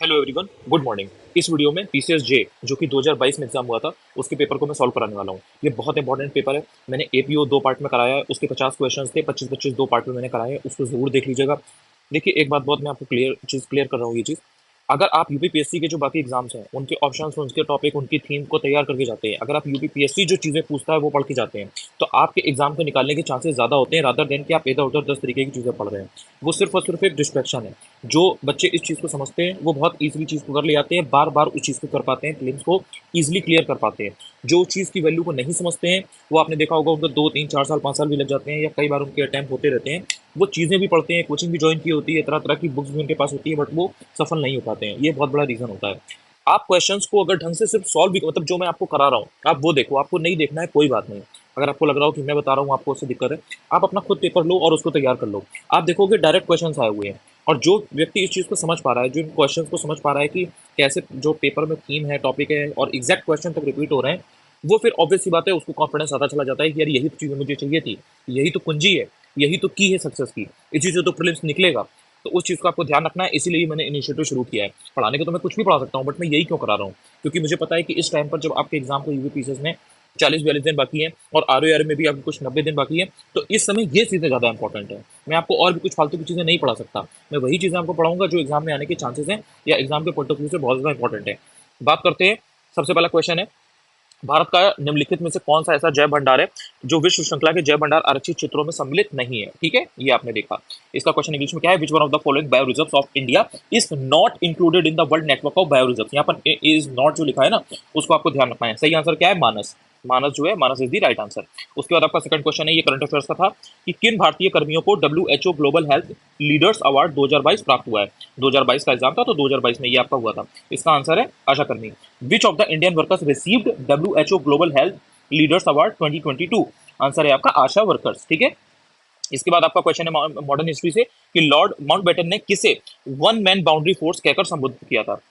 Hello everyone, good morning. इस video में PCS जे जो कि 2022 में एग्जाम हुआ था उसके पेपर को मैं सॉल्व कराने वाला हूँ। ये बहुत इंपॉर्टेंट पेपर है। मैंने एपीओ 2 पार्ट में कराया है, उसके 50 क्वेश्चंस थे, 25-25 2 पार्ट में मैंने कराए हैं, उसको जरूर देख लीजिएगा। देखिए, एक बात बहुत मैं आपको क्लियर कर रहा हूँ। ये चीज़, अगर आप यूपीपीएससी के जो बाकी एग्जाम्स हैं उनके ऑप्शंस, उनके टॉपिक, उनकी थीम को तैयार करके जाते हैं, अगर आप यूपीपीएससी जो चीज़ें पूछता है वो पढ़ के जाते हैं, तो आपके एग्जाम को निकालने के चांसेस ज़्यादा होते हैं रादर देन कि आप इधर उधर 10 तरीके की चीज़ें पढ़ रहे हैं। वो सिर्फ और सिर्फ एक डिस्ट्रैक्शन है। जो बच्चे इस चीज़ को समझते हैं वो बहुत ईजिली चीज़ को कर ले जाते हैं, बार बार उस चीज़ को कर पाते हैं, क्लेम्स को ईजिली क्लियर कर पाते हैं। जो चीज़ की वैल्यू को नहीं समझते हैं, वो आपने देखा होगा उनको 2 3 4 साल 5 साल भी लग जाते हैं, या कई बार उनके अटैम्प्ट होते रहते हैं। वो चीज़ें भी पढ़ते हैं, कोचिंग भी ज्वाइन की होती है, तरह तरह की बुक्स भी उनके पास होती है, बट वो सफल नहीं हो पाते हैं। ये बहुत बड़ा रीज़न होता है। आप क्वेश्चंस को अगर ढंग से सिर्फ सॉल्व भी, मतलब जो मैं आपको करा रहा हूँ आप वो देखो, आपको नहीं देखना है कोई बात नहीं। अगर आपको लग रहा हो कि मैं बता रहा हूँ आपको उससे दिक्कत है, आप अपना खुद पेपर लो और उसको तैयार कर लो। आप देखोगे डायरेक्ट क्वेश्चंस आए हुए हैं, और जो व्यक्ति इस चीज़ को समझ पा रहा है, जो इन क्वेश्चन को समझ पा रहा है कि कैसे जो पेपर में थीम है, टॉपिक है, और एग्जैक्ट क्वेश्चन तक रिपीट हो रहे हैं, वो फिर ऑब्वियस सी बात है, उसको कॉन्फिडेंस आता चला जाता है कि यार यही तो चीज़ें मुझे चाहिए थी, यही तो कुंजी है, यही तो की है सक्सेस की, इसी से तो प्रीलिम्स निकलेगा। तो उस चीज़ को आपको ध्यान रखना है, इसीलिए मैंने इनिशिएटिव शुरू किया है। पढ़ाने को तो मैं कुछ भी पढ़ा सकता हूँ, बट मैं यही क्यों करा रहा हूँ, क्योंकि मुझे पता है कि इस टाइम पर जब आपके एग्जाम को यूपीपीसीएस में 40-42 दिन बाकी हैं, और आरओ में भी आपको कुछ 90 दिन बाकी है, तो इस समय ये चीज़ें ज़्यादा इंपॉर्टेंट है। मैं आपको और भी कुछ फालतू की चीज़ें नहीं पढ़ा सकता। मैं वही चीज़ें आपको पढ़ाऊंगा जो एग्जाम में आने के चांसेस हैं, या एग्जाम के पॉइंट ऑफ व्यू से बहुत ज़्यादा इंपॉर्टेंट है। बात करते हैं। सबसे पहला क्वेश्चन है, भारत का निम्नलिखित में से कौन सा ऐसा जय भंडार है जो विश्व श्रृंखला के जय भंडार आरक्षित क्षेत्रों में सम्मिलित नहीं है। ठीक है, ये आपने देखा। इसका क्वेश्चन इंग्लिश में क्या है, which one of the following bio reserves of India is not included in the world network of bio reserves. यहाँ पर इज नॉट जो लिखा है ना, उसको आपको ध्यान रखना है। सही आंसर क्या है, मानस। मानस जो है, मानस इज द राइट आंसर। उसके बाद आपका सेकंड क्वेश्चन है, ये करंट अफेयर्स का था, कि किन भारतीय कर्मियों को WHO global health leaders award 2022 प्राप्त हुआ है। 2022 का एग्जाम था, तो 2022 में ये आपका हुआ था। इसका आंसर है आशा कर्मी। विच of the Indian workers received WHO global health leaders award 2022। Answer है आपका आशा वर्कर्स। ठीक है। इसके बाद आपका क्वेश्चन है मॉडर्न हिस्ट्री से, कि लॉर्ड माउंटबेटन ने किसे वन मैन बाउंड्री फोर्स कहकर संबोधित किया था।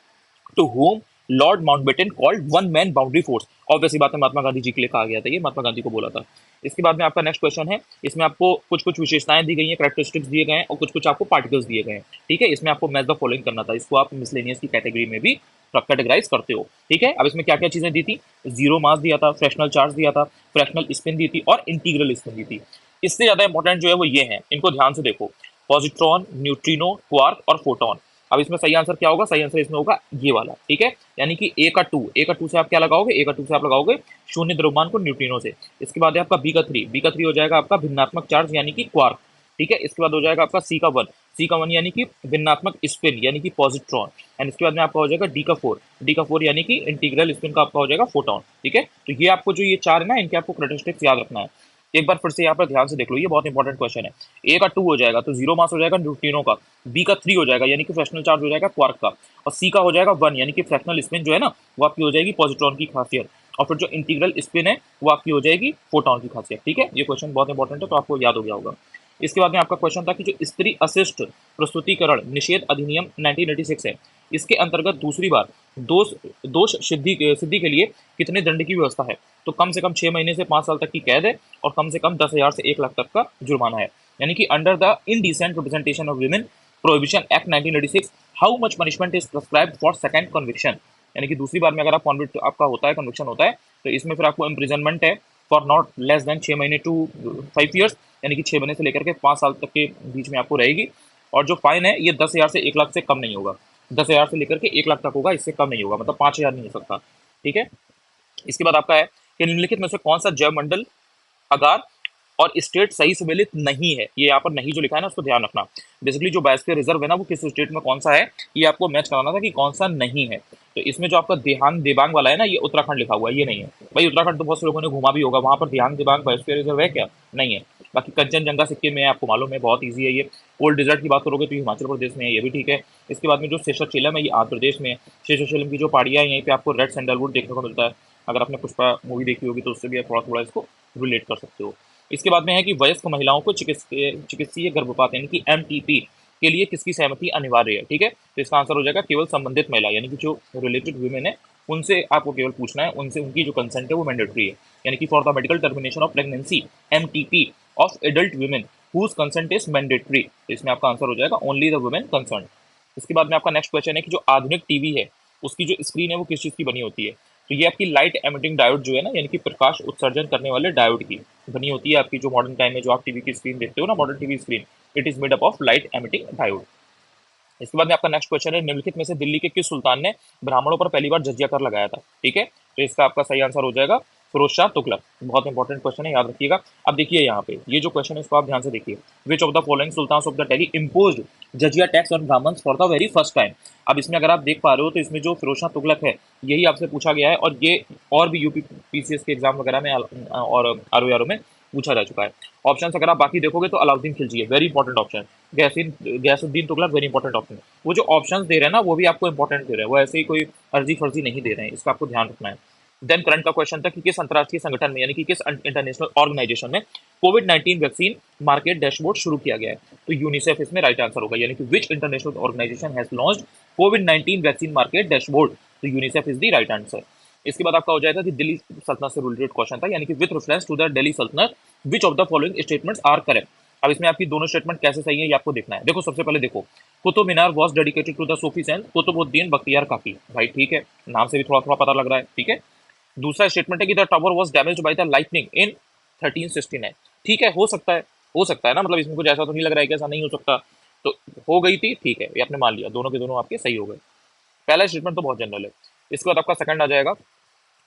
To whom Lord Mountbatten called one man boundary force. Obviously बात है, महात्मा गांधी जी के लिए कहा गया था, ये महात्मा गांधी को बोला था। इसके बाद में आपका नेक्स्ट क्वेश्चन है, इसमें आपको कुछ कुछ विशेषताएं दी गई हैं, कैरेक्टरिस्टिक्स दिए गए हैं, और कुछ कुछ आपको पार्टिकल्स दिए गए हैं। ठीक है, इसमें आपको मैच द फॉलोइंग करना था। इसको आप मिसलेनियस की कैटेगरी में भी कैटेगराइज करते हो। ठीक है, अब इसमें क्या क्या चीजें दी थी, जीरो मास दिया था, फ्रैक्शनल चार्ज दिया था, फ्रैक्शनल स्पिन दी थी, और इंटीग्रल स्पिन दी थी। इससे ज्यादा इंपॉर्टेंट जो है वो ये है, इनको ध्यान से देखो, पॉजिट्रॉन, न्यूट्रिनो, क्वार्क और फोटोन। अब इसमें सही आंसर क्या होगा, सही आंसर इसमें होगा ये वाला। ठीक है, यानी कि ए का टू से आप क्या लगाओगे, ए का टू से आप लगाओगे शून्य द्रव्यमान को न्यूट्रिनो से। इसके बाद है आपका बी का थ्री हो जाएगा आपका भिन्नात्मक चार्ज यानी कि क्वार्क। ठीक है, इसके बाद हो जाएगा आपका सी का वन यानी कि भिन्नात्मक स्पिन यानी कि पॉजिट्रॉन। एंड इसके बाद में आपका हो जाएगा डी का फोर यानी कि इंटीग्रल स्पिन का आपका हो जाएगा फोटोन। ठीक है, तो ये आपको जो ये चार है ना, इनके आपको कैरेक्टरिस्टिक्स याद रखना है। एक बार फिर से यहाँ पर ध्यान से देख लो, ये बहुत इंपॉर्टेंट क्वेश्चन है। ए का टू हो जाएगा तो जीरो मास हो जाएगा न्यूट्रिनो का, बी का थ्री हो जाएगा यानी कि फ्रैक्शनल चार्ज हो जाएगा क्वार्क का, और सी का हो जाएगा वन यानी कि फ्रैक्शनल स्पिन जो है ना, वो आपकी हो जाएगी पॉजिट्रॉन की खासियत, और फिर जो इंटीग्रल स्पिन है वो आपकी हो जाएगी फोटोन की खासियत। ठीक है, ये क्वेश्चन बहुत इंपॉर्टेंट है, तो आपको याद हो गया होगा। इसके बाद में आपका क्वेश्चन था कि जो स्त्री अशिष्ट प्रस्तुतिकरण निषेध अधिनियम 1986 है, इसके अंतर्गत दूसरी बार दोष दोष सिद्धि के लिए कितने दंड की व्यवस्था है। तो कम से कम 6 महीने से 5 साल तक की कैद है, और कम से कम 10,000 से 1 लाख तक का जुर्माना है। यानी कि under the indecent representation of women prohibition act 1986, how much punishment is prescribed for second conviction. यानी कि दूसरी बार में अगर आप कॉन्विक्ट आपका होता है, कन्विक्शन होता है, तो इसमें फिर आपको इम्प्रिजनमेंट है फॉर नॉट लेस देन 6 महीने टू 5 ईयर्स, यानी कि 6 महीने से लेकर के 5 साल तक के बीच में आपको रहेगी। और जो फाइन है ये 10,000 से 1 लाख से कम नहीं होगा, 10,000 से लेकर के 1 लाख तक होगा, इससे कम नहीं होगा, मतलब 5,000 नहीं हो सकता। ठीक है, इसके बाद आपका है कि निम्नलिखित में से कौन सा जैव मंडल, अगार और स्टेट सही सम्मिलित नहीं है। ये यहाँ पर नहीं जो लिखा है ना, उसको ध्यान रखना। बेसिकली जो बायोस्फीयर रिजर्व है ना, वो किस स्टेट में कौन सा है, ये आपको मैच कराना था कि कौन सा नहीं है। तो इसमें जो आपका देहान देबांग वाला है ना, ये उत्तराखंड लिखा हुआ है, ये नहीं है भाई। उत्तराखंड तो बहुत से लोगों ने घुमा भी होगा, वहां पर देहान देबांग बायोस्फीयर रिजर्व है क्या, नहीं है। बाकी कंचनजंगा सिक्किम में, आपको मालूम है, बहुत ईजी है ये। कोल्ड डिजर्ट की बात करोगे तो ये हिमाचल प्रदेश में है, ये भी ठीक है। इसके बाद में जो शेषाचलम है, ये आंध्र प्रदेश में है। शेषाचलम की जो पहाड़ियाँ है, यहीं पे आपको रेड सैंडलवुड देखने को मिलता है। अगर आपने पुष्पा मूवी देखी होगी तो उससे भी आप थोड़ा थोड़ा इसको रिलेट कर सकते हो। इसके बाद में है कि वयस्क महिलाओं को चिकित्सीय गर्भपात यानी कि एमटीपी के लिए किसकी सहमति अनिवार्य है। ठीक है, तो इसका आंसर हो जाएगा केवल संबंधित महिला, यानी कि जो रिलेटेड वुमेन है उनसे आपको केवल पूछना है, उनसे उनकी जो कंसेंट है वो मैंडेटरी है। यानी कि for the medical termination of pregnancy MTP of adult women whose consent is mandatory, इसमें आपका आंसर हो जाएगा ओनली द वुमेन कंसर्न। इसके बाद में आपका नेक्स्ट क्वेश्चन है कि जो आधुनिक टीवी है उसकी जो स्क्रीन है वो किस चीज़ की बनी होती है। तो ये आपकी लाइट एमिटिंग डायोड जो है ना, यानी कि प्रकाश उत्सर्जन करने वाले डायोड की बनी होती है। आपकी जो मॉडर्न टाइम में जो आप टीवी की स्क्रीन देखते हो ना, modern TV screen, it is made up of light emitting diode. इसके बाद में आपका नेक्स्ट क्वेश्चन है, निम्नलिखित में से दिल्ली के किस सुल्तान ने ब्राह्मणों पर पहली बार जजिया कर लगाया था। ठीक है, तो इसका आपका सही आंसर हो जाएगा फिरोज शाह तुगलक। बहुत इंपॉर्टेंट क्वेश्चन है, याद रखिएगा। अब देखिए यहाँ पे ये जो क्वेश्चन है इसको आप ध्यान से देखिए। Which of the following sultans of the Delhi imposed jizya tax on Brahmins for the very first time. अब इसमें अगर आप देख पा रहे हो तो इसमें जो फिरोज शाह तुगलक है यही आपसे पूछा गया है, और ये और भी यूपी पीसीएस के एग्जाम वगैरह में और आर में पूछा जा चुका है। ऑप्शन अगर आप बाकी देखोगे तो अलाउद्दीन खिलजी है, very important option. Ghiyasuddin Tughlaq, very important option. वो जो ऑप्शंस दे रहे हैं ना वो भी आपको इंपॉर्टेंट दे रहे हैं, वो ऐसे ही कोई अर्जी फर्जी नहीं दे रहे हैं, इसका आपको ध्यान रखना है। देन करंट का क्वेश्चन था कि किस अंतर्राष्ट्रीय संगठन में, यानी कि किस इंटरनेशनल ऑर्गेनाइजेशन में कोविड-19 वैक्सीन मार्केट डैशबोर्ड शुरू किया गया है। तो यूनिसेफ इसमें राइट आंसर होगा, यानी कि which international organisation has launched कोविड-19 वैक्सीन मार्केट डैशबोर्ड। तो UNICEF is the right answer. इसके बाद आपका हो जाएगा कि दिल्ली सल्तनत से रिलेटेड क्वेश्चन था, यानी कि with reference to the Delhi Saltanat which of the following statements are correct. अब इसमें आपकी दोनों स्टेटमेंट कैसे सही है ये आपको देखना है। देखो सबसे पहले देखो, Qutub Minar was dedicated to the Sufi saint Qutbuddin Bakhtiyar Kaki. भाई ठीक है, नाम से भी थोड़ा थोड़ा पता लग रहा है। ठीक है, दूसरा स्टेटमेंट है कि the tower was damaged by the lightning इन 1369। ठीक है, हो सकता है ना, मतलब इसमें कुछ ऐसा तो नहीं लग रहा है कि ऐसा नहीं हो सकता। तो हो गई थी, ठीक है, ये आपने मान लिया, दोनों के दोनों आपके सही हो गए। पहला स्टेटमेंट तो बहुत जनरल है। इसके बाद आपका सेकंड आ जाएगा,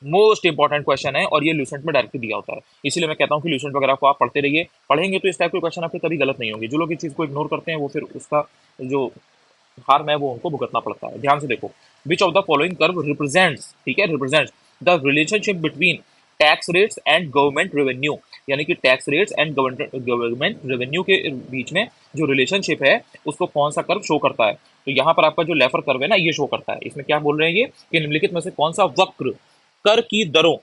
मोस्ट इंपॉर्टेंट क्वेश्चन है, और ये ल्यूसेंट में डायरेक्ट दिया होता है, इसीलिए मैं कहता हूँ कि ल्यूसेंट वगैरह को आप पढ़ते रहिए। पढ़ेंगे तो इस टाइप के क्वेश्चन आपके कभी गलत नहीं होंगे। जो लोग इस चीज़ को इग्नोर करते हैं वो फिर उसका जो हार में वो उनको भुगतना पड़ता है। ध्यान से देखो, विच of the following curve represents, ठीक है, represents the relationship between tax rates and government revenue. यानी कि tax rates and government revenue के बीच में जो रिलेशनशिप है उसको कौन सा कर्व शो करता है। तो यहाँ पर आपका जो लेफर कर्व है ना ये शो करता है। इसमें क्या बोल रहे हैं ये कि निम्नलिखित में से कौन सा वक्र कर की दरों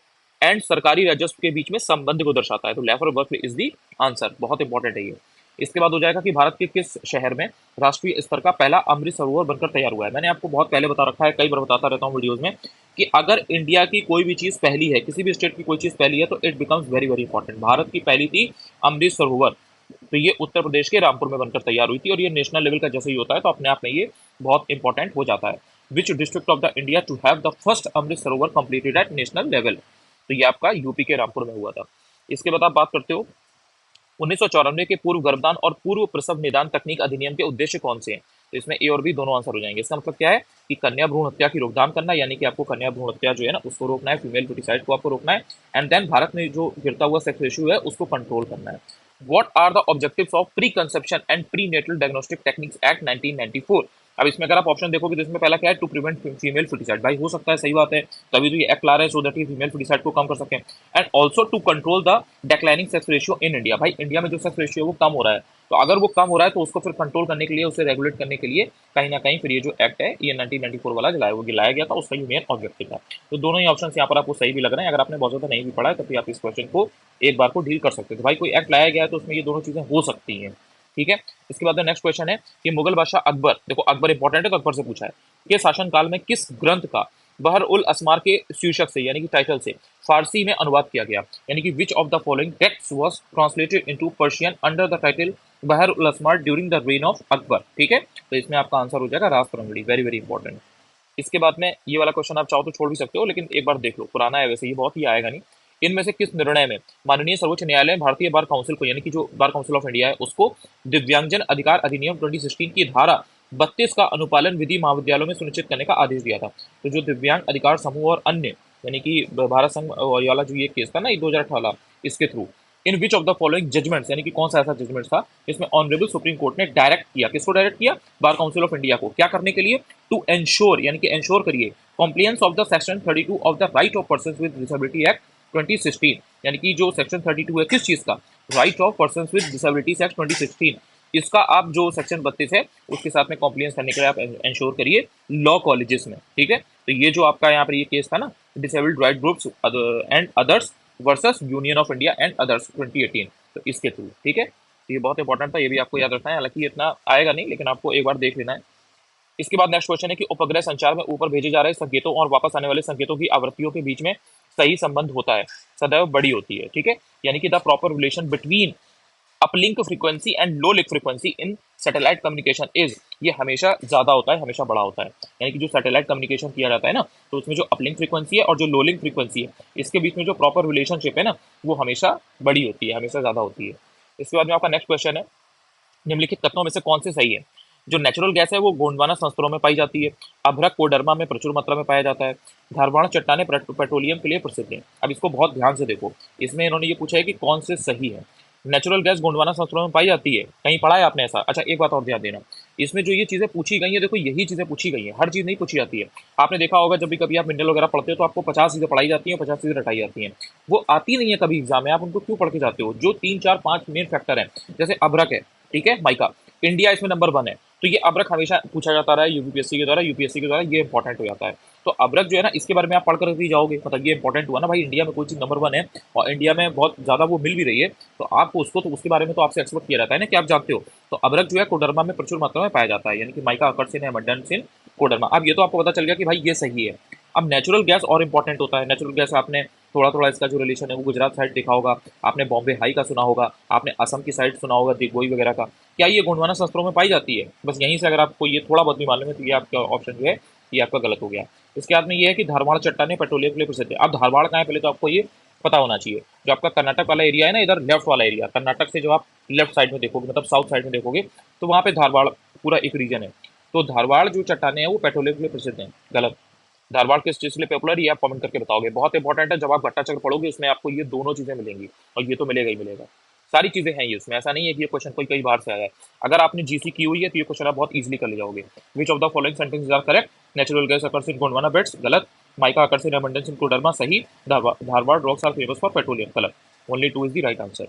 एंड सरकारी राजस्व के बीच में संबंध को दर्शाता है। तो लेफर वक्र इज दी आंसर, बहुत इंपॉर्टेंट है ये। इसके बाद हो जाएगा कि भारत के किस शहर में राष्ट्रीय स्तर का पहला अमृत सरोवर बनकर तैयार हुआ है। मैंने आपको बहुत पहले बता रखा है, कई बार बताता रहता हूँ वीडियोस में, कि अगर इंडिया की कोई भी चीज़ पहली है, किसी भी स्टेट की कोई चीज़ पहली है तो it becomes very very important. Bharat की पहली थी अमृत सरोवर, तो ये उत्तर प्रदेश के रामपुर में बनकर तैयार हुई थी, और ये नेशनल लेवल का जैसे ही होता है तो अपने आप में ये बहुत इंपॉर्टेंट हो जाता है। Which district of the India to have the first Amrit Sarovar completed eight national level. तो ये आपका यूपी के रामपुर में हुआ था। इसके बाद आप बात करते हो 1994 के पूर्व गर्भदान और पूर्व प्रसव निदान तकनीक अधिनियम के उद्देश्य कौन से हैं। तो इसमें ए और बी दोनों आंसर हो जाएंगे। इसका मतलब क्या है कि कन्या भ्रूण हत्या की रोकथाम करना, यानी कि आपको कन्या भ्रूण हत्या जो है ना उसको रोकना है, फीमेल फुटिसाइड को आपको रोकना है, एंड देन भारत में जो गिरता हुआ सेक्स रेशियो है उसको कंट्रोल करना है। What are the objectives of pre conception and pre natal diagnostic techniques act 1994। अब इसमें अगर आप ऑप्शन देखोगे तो इसमें पहला क्या है, टू प्रिवेंट फीमेल फुटिसाइड। भाई हो सकता है, सही बात है, तभी तो ये एक्ट ला रहे हैं सो दैट ये फीमेल फुटिसाइड को कम कर सकें। And also to control the declining sex ratio in India. भाई इंडिया में जो सेक्स रेशियो है वो कम हो रहा है, तो अगर वो कम हो रहा है तो उसको फिर कंट्रोल करने के लिए, उसे रेगुलेट करने के लिए कहीं ना कहीं फिर ये जो एक्ट है ये 1994 वाला लाया गया था, उसका ये मेन ऑब्जेक्टिव था। तो दोनों ही ऑप्शन यहाँ पर आपको सही भी लग रहे हैं। अगर आपने बहुत ज्यादा नहीं भी पढ़ा है तो फिर आप इस क्वेश्चन को एक बार को डील कर सकते थे। भाई कोई एक्ट लाया गया है तो उसमें ये दोनों चीजें हो सकती हैं। ठीक है, इसके बाद नेक्स्ट क्वेश्चन है कि मुगल बादशाह अकबर, देखो अकबर इंपॉर्टेंट है तो अकबर से पूछा है, के शासनकाल में किस ग्रंथ का बहर उल असमार के शीर्षक से, यानी कि टाइटल से फारसी में अनुवाद किया गया। यानी कि which of the following text was translated into Persian under the title Bahr ul Asmar during the reign of Akbar. ठीक है, तो इसमें आपका आंसर हो जाएगा रास परंगड़ी, वेरी वेरी इंपॉर्टेंट। इसके बाद में ये वाला क्वेश्चन आप चाहो तो छोड़ भी सकते हो, लेकिन एक बार देख लो, पुराना है वैसे, ये बहुत ही आएगा नहीं। इनमें से किस निर्णय में माननीय सर्वोच्च न्यायालय भारतीय बार काउंसिल को, यानी कि जो बार काउंसिल ऑफ इंडिया है उसको, दिव्यांगजन अधिकार अधिनियम 2016 की धारा 32 का अनुपालन विधि महाविद्यालयों में सुनिश्चित करने का आदेश दिया था। तो जो दिव्यांग अधिकार समूह और अन्य, यानी कि भारत संघ वाला जो ये केस था ना, ये 2018, इसके through in which of the following judgments, यानी कि कौन सा ऐसा जजमेंट था इसमें ऑनरेबल सुप्रीम कोर्ट ने डायरेक्ट किया, किसको डायरेक्ट किया, बार काउंसिल ऑफ इंडिया को, क्या करने के लिए, टू एंश्योर, यानी कि एंश्योर करिए compliance of the section 32 of the right of person with disability act 2016। यानी कि जो सेक्शन 32 है किस चीज का, right of person with disabilities act 2016, इसका आप जो सेक्शन 32 है उसके साथ में कॉम्प्लियंस करने के लिए आप एंश्योर करिए लॉ कॉलेजेस में। ठीक है, तो ये जो आपका यहाँ पर ये केस था ना, disabled right groups and others versus union of India and others 2018, तो इसके थ्रू। ठीक है, तो ये बहुत इंपॉर्टेंट था, ये भी आपको याद रखना है, हालांकि इतना आएगा नहीं लेकिन आपको एक बार देख लेना है। इसके बाद नेक्स्ट क्वेश्चन है कि उपग्रह संचार में ऊपर भेजे जा रहे संकेतों और वापस आने वाले संकेतों की आवृत्तियों के बीच में सही संबंध होता है, सदैव बड़ी होती है। ठीक है, यानी कि the proper relation between uplink frequency and low link frequency in satellite communication is, ये हमेशा ज़्यादा होता है, हमेशा बड़ा होता है। यानी कि जो सैटेलाइट कम्युनिकेशन किया जाता है ना, तो उसमें जो अपलिंक फ्रीक्वेंसी है और जो लोलिंग फ्रीक्वेंसी है, इसके बीच में जो प्रॉपर रिलेशनशिप है ना, वो हमेशा बड़ी होती है, हमेशा ज़्यादा होती है। इसके बाद में आपका नेक्स्ट क्वेश्चन है, निम्नलिखित तत्वों में से कौन से सही है? जो नेचुरल गैस है वो गोंडवाना संस्तरों में पाई जाती है। अभ्रक कोडरमा में प्रचुर मात्रा में पाया जाता है। धारवाड़ चट्टाने पेट्रोलियम के लिए प्रसिद्ध है। अब इसको बहुत ध्यान से देखो, इसमें इन्होंने ये पूछा है कि कौन से सही है। नेचुरल गैस गोंडवाना संस्तरों में पाई जाती है, कहीं पढ़ा है आपने ऐसा? अच्छा, एक बात और ध्यान देना, इसमें जो ये चीजें पूछी गई है, देखो यही चीजें पूछी गई है, हर चीज नहीं पूछी जाती है। आपने देखा होगा जब भी कभी आप मिनरल वगैरह पढ़ते हो तो आपको 50 चीजें पढ़ाई जाती हैं, 50 चीजें रटाई जाती हैं, वो आती नहीं है कभी एग्जाम में, आप उनको क्यों पढ़ के जाते हो? जो 3 4 5 मेन फैक्टर है, जैसे अभ्रक है, ठीक है, माइका, इंडिया इसमें नंबर 1 है, तो ये अब्रक हमेशा पूछा जाता रहा है यूपीएससी के द्वारा, यूपीएससी के द्वारा ये इंपॉर्टेंट हो जाता है। तो अब्रक जो है ना, इसके बारे में आप पढ़ कर भी जाओगे, मतलब ये इंपॉर्टेंट हुआ ना भाई, इंडिया में कोई चीज नंबर 1 है और इंडिया में बहुत ज्यादा वो मिल भी रही है, तो आपको उसको, तो उसके बारे में तो आपसे एक्सपेक्ट किया जाता है ना कि आप जानते हो। तो अब्रक जो है कोडरमा में प्रचुर मात्रा में पाया जाता है, यानी कि माइका अकर्सिन है, मंडनसिन, कोडरमा। अब ये तो आपको पता चल गया कि भाई ये सही है। अब नेचुरल गैस और इंपॉर्टेंट होता है। नेचुरल गैस आपने थोड़ा थोड़ा इसका जो रिलेशन है वो गुजरात साइड देखा होगा, आपने बॉम्बे हाई का सुना होगा, आपने असम की साइड सुना होगा दिग्बोई वगैरह का। क्या ये गोंडवाना संस्तरों में पाई जाती है? बस यहीं से अगर आपको ये थोड़ा बहुत भी मालूम है तो ये आपका ऑप्शन जो है ये आपका गलत हो गया। इसके बाद में ये है कि धारवाड़ चट्टाने पेट्रोलियम के लिए प्रसिद्ध है। अब धारवाड़ कहाँ है पहले तो आपको ये पता होना चाहिए। जो आपका कर्नाटक वाला एरिया है ना, इधर लेफ्ट वाला एरिया, कर्नाटक से जो आप लेफ्ट साइड में देखोगे, मतलब साउथ साइड में देखोगे, तो वहाँ पे धारवाड़ पूरा एक रीजन है। तो धारवाड़ जो चट्टाने हैं वो पेट्रोलियम के लिए प्रसिद्ध हैं। गलत। धारवाड़ किस चीज के लिए पॉपुलर, ये आप कमेंट करके बताओगे। बहुत इंपॉर्टेंट है, जब आप घट्टा चक्र पढ़ोगे उसमें आपको ये दोनों चीजें मिलेंगी, और ये तो मिलेगा ही मिलेगा। सारी चीजें हैं ये उसमें, ऐसा नहीं है कि ये क्वेश्चन कोई कई बार से आया है। अगर आपने जीसी की हुई है तो ये क्वेश्चन आप बहुत इजीली कर ले जाओगे। Which of the following sentences are correct? Natural gas occurs in Gondwana belts, गलत। Mica occurs in abundance in Koderma, सही। Dharwar rocks are famous for petroleum, गलत। Only 2 is the right answer.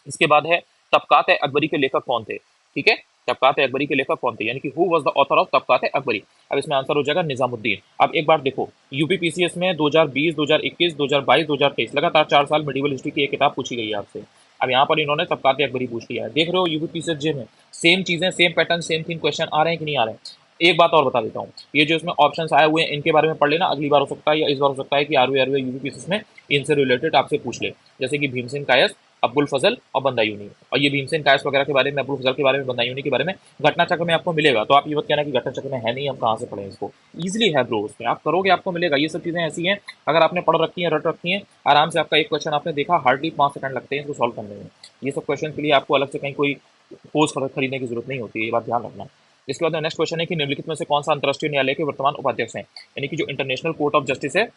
इसके बाद है तबकात अकबरी के लेखक कौन थे? ठीक है, तबकात अकबरी के लेखक कौन थे, यानी कि who was the author of Tabaqat Akbari. अब इसमें आंसर हो जाएगा निजामुद्दीन। अब एक बार देखो, यूपीपीसीएस में 2020, 2021, 2022, 2023 लगातार 4 साल मेडिवल हिस्ट्री की एक किताब पूछी गई है आपसे। अब यहाँ पर इन्होंने तबकात अकबरी पूछ लिया है। देख रहे हो यूपीपीसीएस जे में सेम चीजें, same pattern, same theme question आ रहे हैं कि नहीं आ रहे हैं? एक बात और बता देता हूँ, ये जो इसमें ऑप्शंस आए हुए हैं इनके बारे में पढ़ लेना, अगली बार हो सकता है या इस बार हो सकता है कि आरवे आरवे यूपीपीसीएस में इनसे रिलेटेड आपसे पूछ ले, जैसे कि भीमसेन कायस, अब्बुल फजल और बंदायूनी। और ये भीमसेन कायस वगैरह के बारे में, अब्बुल फजल के बारे में, बंदायूनी के बारे में घटना चक्र में आपको मिलेगा। तो आप ये मत कहना कि घटना चक्र में है नहीं, हम कहाँ से पढ़ें इसको। इजीली है ब्रो, उसमें आप करोगे आपको मिलेगा। ये सब चीजें ऐसी हैं, अगर आपने पढ़ रखी है, रट रखी है, आराम से आपका एक क्वेश्चन आपने देखा, हार्डली 5 सेकंड लगते हैं इसको सॉल्व करने में। ये सब क्वेश्चन के लिए आपको अलग से कहीं कोई कोर्स खरीदने की जरूरत नहीं होती है, ये बात ध्यान रखना। इसके बाद नेक्स्ट क्वेश्चन है कि निम्नलिखित में से कौन सा अंतरराष्ट्रीय न्यायालय के वर्तमान उपाध्यक्ष हैं? यानी कि जो इंटरनेशनल कोर्ट ऑफ जस्टिस है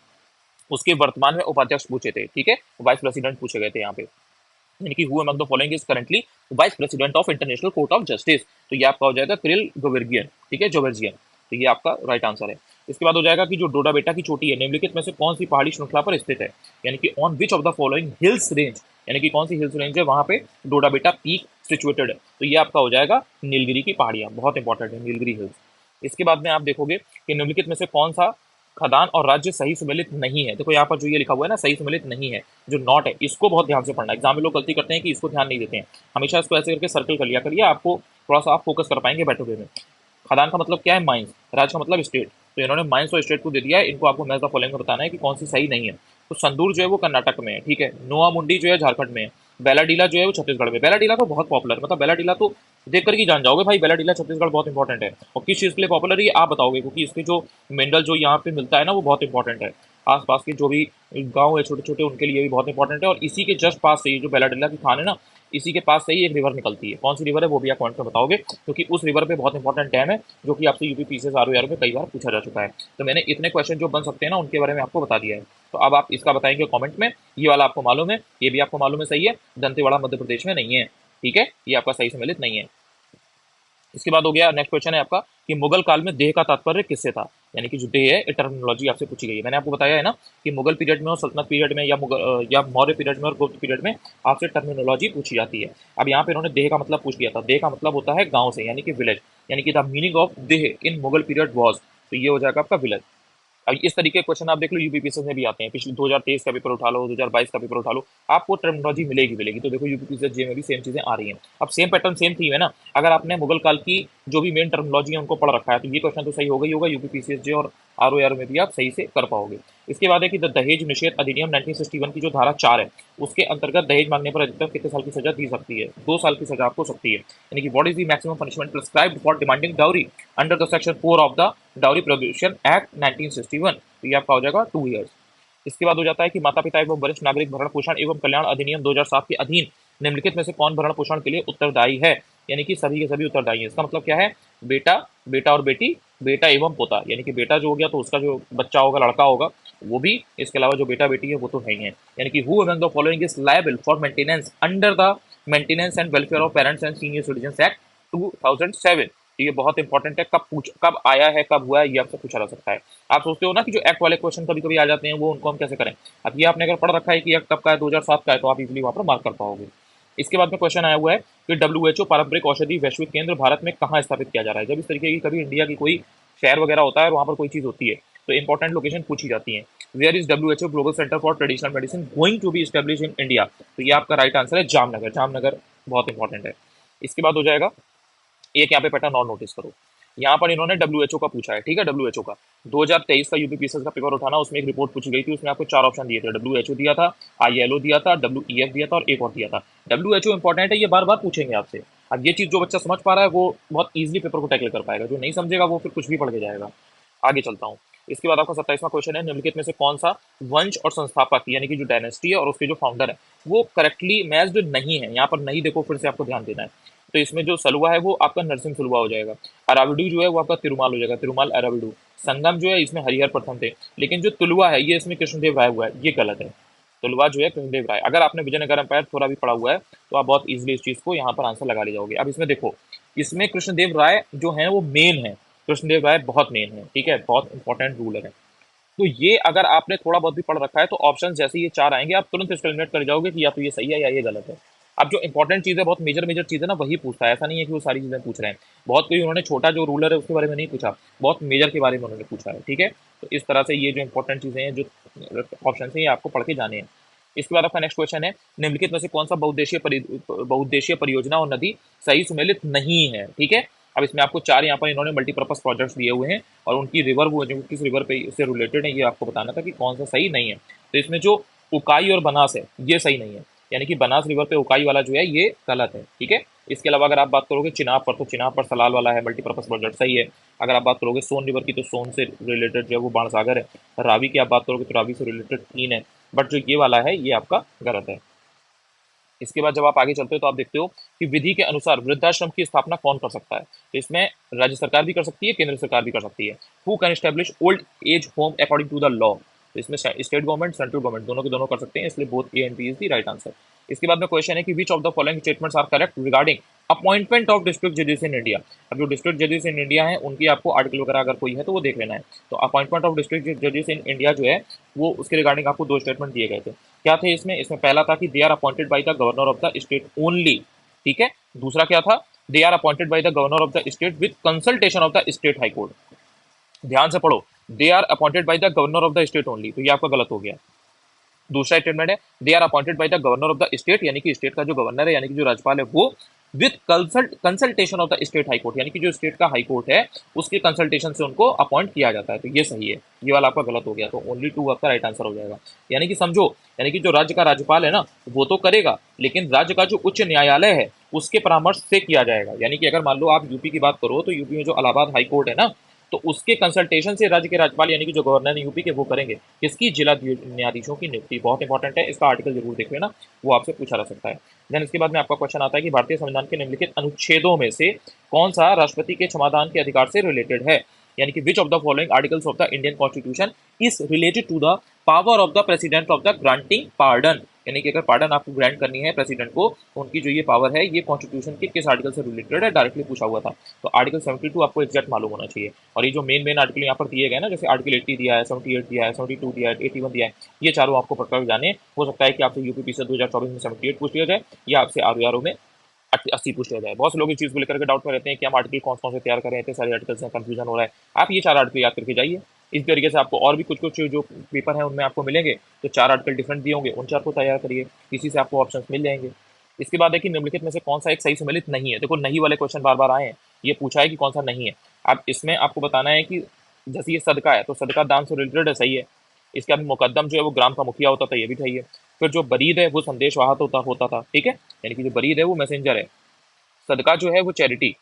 उसके वर्तमान में उपाध्यक्ष पूछे थे, ठीक है, वाइस प्रेसिडेंट पूछे गए थे यहाँ पे। यानी कि who among the following is currently vice president of international court of justice? तो ये आपका हो जाएगा किरिल जोवेर्गियन, ठीक है, जोवेर्जियन। तो ये आपका राइट आंसर है। इसके बाद हो जाएगा कि जो डोडा बेटा की चोटी है निम्नलिखित में से कौन सी पहाड़ी श्रृंखला पर स्थित है? यानी कि on which of the following hills range, यानी कि कौन सी हिल्स रेंज है वहां पे डोडा बेटा पीक सिचुएटेड है? तो ये आपका हो जाएगा नीलगिरी की पहाड़ियां, बहुत इंपॉर्टेंट है नीलगिरी हिल्स। इसके बाद में आप देखोगे कि निम्नलिखित में से कौन सा खदान और राज्य सही सुमेलित नहीं है? देखो यहाँ पर जो ये लिखा हुआ है ना, सही सुमेलित नहीं है, जो नॉट है, इसको बहुत ध्यान से पढ़ना। एग्जाम में लोग गलती करते हैं कि इसको ध्यान नहीं देते हैं, हमेशा इसको ऐसे करके सर्कल कर लिया करिए, आपको थोड़ा सा आप फोकस कर पाएंगे बेटर वे में। खदान का मतलब क्या है? माइंस। राज्य का मतलब स्टेट, तो इन्होंने माइंस और स्टेट को दे दिया है, इनको आपको मैच द फॉलोइंग में बताना है कि कौन सी सही नहीं है। तो संदूर जो है वो कर्नाटक में है, ठीक है, नोआ मुंडी जो है झारखंड में है, बेलाडीला जो है वो छत्तीसगढ़ में। बेलाडीला तो बहुत पॉपुलर, मतलब बेलाडीला तो देख कर ही जान जाओगे भाई, बेलाडीला छत्तीसगढ़ बहुत इंपॉर्टेंट है। और किस चीज़ के लिए पॉपुलर है ये आप बताओगे, क्योंकि इसके जो मिनरल जो यहाँ पे मिलता है ना वो बहुत इंपॉर्टेंट है। आसपास के जो भी गांव है छोटे छोटे, उनके लिए भी बहुत इंपॉर्टेंट है। और इसी के जस्ट पास से ये जो बेलाडीला की खान है ना, इसी के पास से ही एक रिवर निकलती है। कौन सी रिवर है वो भी आप कमेंट में बताओगे, क्योंकि उस रिवर पे बहुत इंपॉर्टेंट डैम है जो कि आपसे यूपी पीसीएस आरओ में कई बार पूछा जा चुका है। तो मैंने इतने क्वेश्चन जो बन सकते हैं ना उनके बारे में आपको बता दिया है। तो अब आप इसका बताएंगे कमेंट में, ये वाला आपको मालूम है, ये भी आपको मालूम है सही है, दंतेवाड़ा मध्य प्रदेश में नहीं है, ठीक है, ये आपका सही सम्मिलित नहीं है। इसके बाद हो गया नेक्स्ट क्वेश्चन है आपका कि मुगल काल में देह का तात्पर्य किससे था? यानी कि जो देह है, टर्मिनोलॉजी आपसे पूछी गई है। मैंने आपको बताया है ना कि मुगल पीरियड में और सल्तनत पीरियड में या मौर्य पीरियड में और गुप्त पीरियड में आपसे टर्मिनोलॉजी पूछी जाती है। अब यहाँ पे इन्होंने देह का मतलब पूछ लिया था। देह का मतलब होता है गांव से, यानी कि विलेज, यानी कि द मीनिंग ऑफ देह इन मुगल पीरियड वॉज, तो ये हो जाएगा आपका विलेज। अब इस तरीके के क्वेश्चन आप देख लो यूपीपीसीएस में भी आते हैं, पिछले 2023 का पेपर उठा लो, 2022 का पेपर उठा लो, आपको टर्मिनोलॉजी मिलेगी मिलेगी। तो देखो यूपीपीसीएस जे में भी सेम चीजें आ रही हैं। अब सेम पैटर्न सेम थीम है ना, अगर आपने मुगल काल की जो भी मेन टर्मिनोलॉजी है उनको पढ़ रखा है, तो ये क्वेश्चन तो सही होगा ही होगा। यूपीपीसीएसजे और आरओआर में भी आप सही से कर पाओगे। इसके बाद है कि दहेज निषेध अधिनियम 1961 की जो धारा 4 है, उसके अंतर्गत दहेज मांगने पर अधिकतम कितने साल की सजा दी सकती है? 2 साल की सजा आपको सकती है। यानी कि what is the maximum punishment prescribed for demanding dowry under the section 4 of the dowry prohibition act 1961? तो ये आपका हो जाएगा 2 ईयर्स। इसके बाद हो जाता है कि माता पिता एवं वरिष्ठ नागरिक भरण पोषण एवं कल्याण अधिनियम 2007 के अधीन निम्नलिखित में से कौन भरण पोषण के लिए उत्तरदायी है? यानी कि सभी के सभी उत्तरदायी हैं। इसका मतलब क्या है? बेटा, बेटा और बेटी, बेटा एवं पोता। यानी कि बेटा जो हो गया तो उसका जो बच्चा होगा, लड़का होगा, वो भी। इसके अलावा जो बेटा बेटी है वो तो है ही है। यानी कि who among the following is liable for maintenance under the maintenance and welfare of parents and senior citizen act 2007? तो ये बहुत इंपॉर्टेंट है। कब आया है, कब हुआ है, ये आपसे पूछा जा सकता है। आप सोचते हो ना कि जो एक्ट वाले क्वेश्चन कभी कभी आ जाते हैं, वो उनको हम कैसे करें। अब ये आपने अगर पढ़ रखा है कि एक्ट कब का है, 2007 का है, तो आप इजीली वहां पर मार्क कर पाओगे। इसके बाद में क्वेश्चन आया हुआ है कि WHO पारंपरिक औषधि वैश्विक केंद्र भारत में कहाँ स्थापित किया जा रहा है? जब इस तरीके की कभी इंडिया की कोई शहर वगैरह होता है और वहाँ पर कोई चीज़ होती है, तो इंपॉर्टेंट लोकेशन पूछी जाती है। Where is WHO global centre for traditional medicine going to be establish in India? तो ये आपका राइट आंसर है जामनगर। जामनगर बहुत इंपॉर्टेंट है। इसके बाद हो जाएगा एक यहाँ पे पैटर्न और नोटिस करो। यहाँ पर इन्होंने WHO का पूछा है, ठीक है। WHO का 2023 का यूपीपीसीएस का पेपर उठाना, उसमें एक रिपोर्ट पूछी गई थी, उसमें आपको 4 ऑप्शन दिए थे। WHO दिया था, ILO दिया था, WEF दिया था और एक और दिया था। WHO इंपॉर्टेंट है, ये बार बार पूछेंगे आपसे। अब ये चीज़ जो बच्चा समझ पा रहा है वो बहुत ईजिली पेपर को टैकल कर पाएगा, जो नहीं समझेगा वो फिर कुछ भी पढ़ के जाएगा। आगे चलता हूँ। इसके बाद आपका 27वां क्वेश्चन है, निम्नलिखित में से कौन सा वंश और संस्थापक यानी कि जो डायनेस्टी है और उसके जो फाउंडर है वो करेक्टली मैच्ड नहीं है? यहाँ पर नहीं, देखो फिर से आपको ध्यान देना है। तो इसमें जो सलुआ है वो आपका नरसिंह सलुआ हो जाएगा। अराविडू जो है वो आपका तिरुमाल हो जाएगा, तिरुमाल अराविडू। संगम जो है इसमें हरिहर प्रथम थे, लेकिन जो तुलवा है ये इसमें कृष्णदेव राय हुआ है, ये गलत है। तुलवा जो है कृष्णदेव राय। अगर आपने विजयनगर एम्पायर थोड़ा भी पढ़ा हुआ है तो आप बहुत इजीली इस चीज को यहाँ पर आंसर लगा ले जाओगे। अब इसमें देखो, इसमें कृष्णदेव राय जो है वो मेन है, कृष्णदेव राय बहुत मेन है, ठीक है, बहुत इंपॉर्टेंट रूलर है। तो ये अगर आपने थोड़ा बहुत भी पढ़ रखा है तो ऑप्शन जैसे ये 4 आएंगे आप तुरंत इसको एलिमिनेट कर जाओगे कि या तो ये सही है या ये गलत है। अब जो इंपॉर्टेंट चीज़ है, बहुत मेजर मेजर चीज़ है ना, वही पूछता है। ऐसा नहीं है कि वो सारी चीज़ें पूछ रहे हैं। बहुत कोई उन्होंने छोटा जो रूलर है उसके बारे में नहीं पूछा, बहुत मेजर के बारे में उन्होंने पूछा है, ठीक है। तो इस तरह से ये जो इंपॉर्टेंट चीज़ें हैं, जो ऑप्शन है, ये आपको पढ़ के जाने हैं। इसके बाद आपका नेक्स्ट क्वेश्चन है, निम्नलिखित में से कौन सा बहुउद्देशीय परियोजना और नदी सही सुमेलित नहीं है? ठीक है। अब इसमें आपको 4 यहाँ पर इन्होंने मल्टीपर्पज प्रोजेक्ट्स दिए हुए हैं और उनकी रिवर वो जो किस रिवर पे से रिलेटेड है ये आपको बताना था कि कौन सा सही नहीं है। तो इसमें जो उकाई और बनास है ये सही नहीं है, यानी कि बनास रिवर पे उकाई वाला जो है ये गलत है, ठीक है। इसके अलावा अगर आप बात करोगे चिनाब पर, तो चिनाब पर सलाल वाला है मल्टीपर्पज प्रोजेक्ट, सही है। अगर आप बात करोगे सोन रिवर की, तो सोन से रिलेटेड जो है वो बाणसागर है। रावी की आप बात करोगे तो रावी से रिलेटेड 3 है, बट जो ये वाला है ये आपका गलत है। इसके बाद जब आप आगे चलते हो तो आप देखते हो कि विधि के अनुसार वृद्धाश्रम की स्थापना कौन कर सकता है? तो इसमें राज्य सरकार भी कर सकती है, केंद्र सरकार भी कर सकती है। Who can establish old age home according to the law? तो इसमें स्टेट गवर्नमेंट, सेंट्रल गवर्नमेंट, दोनों के दोनों कर सकते हैं, इसलिए both A and B is the right answer. इसके बाद में क्वेश्चन है कि which of the following statements are correct regarding appointment of district जजेस इन इंडिया? अब जो डिस्ट्रिक्ट जजेस इन इंडिया है उनकी आपको आर्टिकल वगैरह अगर कोई है तो वो देख लेना है। तो अपॉइंटमेंट ऑफ डिस्ट्रिक्ट जजेस इन इंडिया जो है वो उसके रिगार्डिंग आपको 2 स्टेटमेंट दिए गए थे। क्या थे इसमें? इसमें पहला था कि they are appointed by the governor of the state only, ठीक है। दूसरा क्या था? They are appointed by the governor of the state with consultation of the state high court. ध्यान से पढ़ो, they are appointed by the governor of the state only, तो ये आपका गलत हो गया। दूसरा स्टेटमेंट है they are appointed by the governor of the state, यानी कि स्टेट का जो गवर्नर है यानी कि जो राज्यपाल है वो with consultation of the state high court, यानी कि जो स्टेट का हाई कोर्ट है उसके कंसल्टेशन से उनको अपॉइंट किया जाता है, तो ये सही है। ये वाला आपका गलत हो गया, तो ओनली 2 आपका राइट आंसर हो जाएगा। यानी कि समझो, यानी कि जो राज्य का राज्यपाल है ना वो तो करेगा, लेकिन राज्य का जो उच्च न्यायालय है उसके परामर्श से किया जाएगा। यानी कि अगर मान लो आप यूपी की बात करो तो यूपी में जो इलाहाबाद हाई कोर्ट है ना, तो उसके कंसल्टेशन से राज्य के राज्यपाल यानी कि जो गवर्नर है यूपी के वो करेंगे किसकी? जिला न्यायाधीशों की नियुक्ति। बहुत इंपॉर्टेंट है, इसका आर्टिकल जरूर देख लेना, वो आपसे पूछा जा सकता है। देन इसके बाद में आपका क्वेश्चन आता है कि भारतीय संविधान के निम्नलिखित अनुच्छेदों में से कौन सा राष्ट्रपति के क्षमादान के अधिकार से रिलेटेड है? यानी कि which of the following articles of the Indian constitution is related to the power of the president of the granting pardon? यानी कि अगर पार्डन आपको ग्रांट करनी है प्रेसिडेंट को, उनकी जो ये पावर है ये कॉन्स्टिट्यूशन के किस आर्टिकल से रिलेटेड है? डायरेक्टली पूछा हुआ था, तो आर्टिकल 72 आपको एग्जैक्ट मालूम होना चाहिए। और ये जो मेन आर्टिकल यहाँ पर दिए गए ना, जैसे आर्टिकल 80 दिया है, 78 दिया है, 72 दिया है, 81 दिया है, ये चारों आपको पढ़कर जाने। हो सकता है कि आपसे यूपी से 2024 में 78 पूछ लिया जाए या आपसे आरओ में 80 पूछ लिया जाए। बहुत से लोग इस चीज़ को लेकर के डाउट में रहते हैं कि हम आर्टिकल कौन कौन से तैयार करें, इतने सारे आर्टिकल्स हैं, कंफ्यूजन हो रहा है। आप ये 4 आर्टिकल याद करके जाइए, इस तरीके से आपको और भी कुछ कुछ जो पेपर है उनमें आपको मिलेंगे, तो 4 आर्टिकल डिफरेंट दिए होंगे, उन 4 को तैयार करिए, इसी से आपको ऑप्शन मिल जाएंगे। इसके बाद है कि निम्नलिखित में से कौन सा एक सही सम्मिलित नहीं है? देखो नहीं वाले क्वेश्चन बार बार आए हैं, ये पूछा है कि कौन सा नहीं है। अब इसमें आपको बताना है कि जैसे ये सदका है तो सदका दान से रिलेटेड है, सही है। इसके बाद मुकद्दम जो है वो ग्राम का मुखिया होता था, ये भी सही है। फिर जो बरीद है वो संदेश वाहक होता था, ठीक है, यानी कि जो बरीद है वो मैसेंजर है। सदका जो है वो चैरिटी,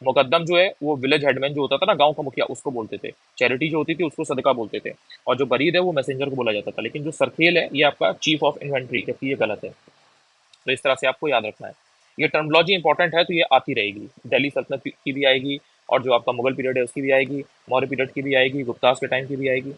मुकद्दम जो है वो विलेज हेडमैन जो होता था ना, गांव का मुखिया, उसको बोलते थे। चैरिटी जो होती थी उसको सदका बोलते थे। और जो बरीद है वो मैसेंजर को बोला जाता था। लेकिन जो सरखेल है ये आपका चीफ ऑफ इन्वेंट्री, जबकि ये गलत है। तो इस तरह से आपको याद रखना है। ये टर्मोलॉजी इंपॉर्टेंट है तो ये आती रहेगी। दिल्ली सल्तनत की भी आएगी, और जो आपका मुगल पीरियड है उसकी भी आएगी, मौर्य पीरियड की भी आएगी, गुप्तास के टाइम की भी आएगी।